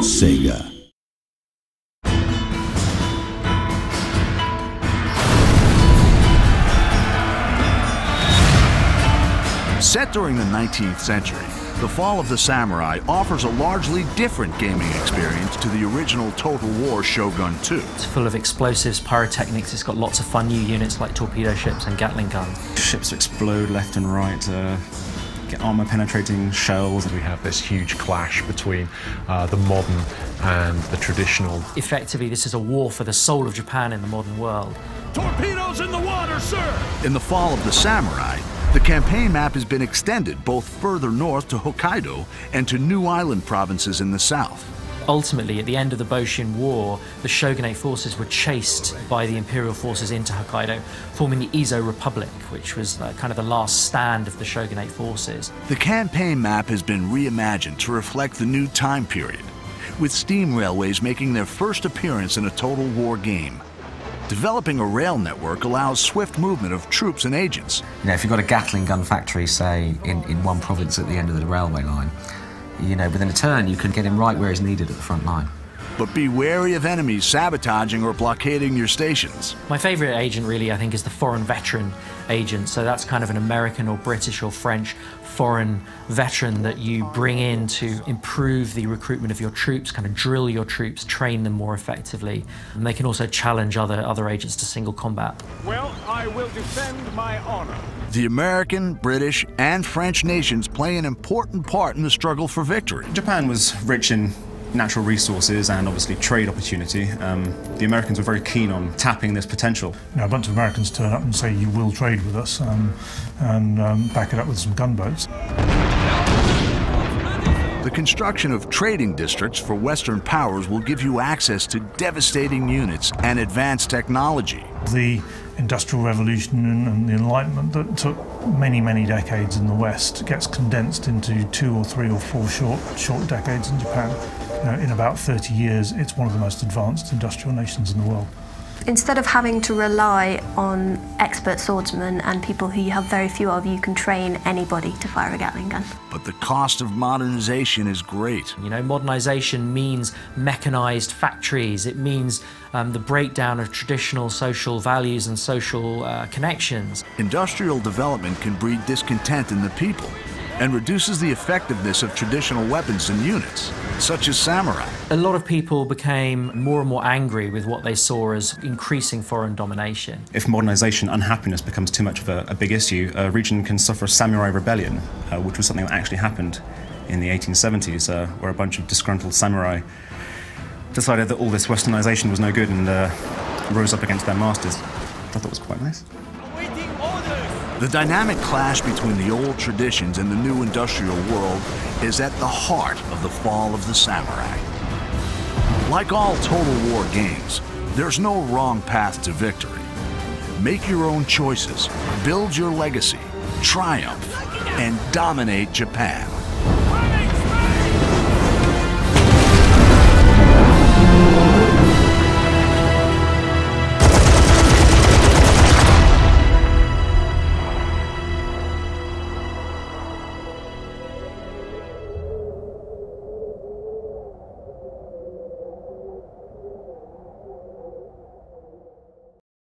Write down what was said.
Sega. Set during the 19th century, The Fall of the Samurai offers a largely different gaming experience to the original Total War Shogun 2. It's full of explosives, pyrotechnics, it's got lots of fun new units like torpedo ships and Gatling guns. Ships explode left and right, get armor-penetrating shells. We have this huge clash between the modern and the traditional. Effectively, this is a war for the soul of Japan in the modern world. Torpedoes in the water, sir! In The Fall of the Samurai, the campaign map has been extended both further north to Hokkaido and to new island provinces in the south. Ultimately, at the end of the Boshin War, the shogunate forces were chased by the imperial forces into Hokkaido, forming the Izo Republic, which was kind of the last stand of the shogunate forces. The campaign map has been reimagined to reflect the new time period, with steam railways making their first appearance in a Total War game. Developing a rail network allows swift movement of troops and agents. You know, if you've got a Gatling gun factory, say, in one province at the end of the railway line, you know, within a turn, you can get him right where he's needed at the front line. But be wary of enemies sabotaging or blockading your stations. My favourite agent, really, I think, is the foreign veteran agent. So that's kind of an American or British or French foreign veteran that you bring in to improve the recruitment of your troops, kind of drill your troops, train them more effectively. And they can also challenge other agents to single combat. Well, I will defend my honor. The American, British, and French nations play an important part in the struggle for victory. Japan was rich in natural resources and obviously trade opportunity. The Americans were very keen on tapping this potential. You know, a bunch of Americans turn up and say, you will trade with us, and back it up with some gunboats. The construction of trading districts for Western powers will give you access to devastating units and advanced technology. The Industrial Revolution and the Enlightenment that took many, many decades in the West gets condensed into 2 or 3 or 4 short decades in Japan. You know, in about 30 years, it's one of the most advanced industrial nations in the world. Instead of having to rely on expert swordsmen and people who you have very few of, you can train anybody to fire a Gatling gun. But the cost of modernization is great. You know, modernization means mechanized factories. It means the breakdown of traditional social values and social connections. Industrial development can breed discontent in the people and reduces the effectiveness of traditional weapons and units, such as samurai. A lot of people became more and more angry with what they saw as increasing foreign domination. If modernization, unhappiness becomes too much of a big issue, a region can suffer a samurai rebellion, which was something that actually happened in the 1870s, where a bunch of disgruntled samurai decided that all this westernization was no good and rose up against their masters. I thought it was quite nice. The dynamic clash between the old traditions and the new industrial world is at the heart of The Fall of the Samurai. Like all Total War games, there's no wrong path to victory. Make your own choices, build your legacy, triumph, and dominate Japan.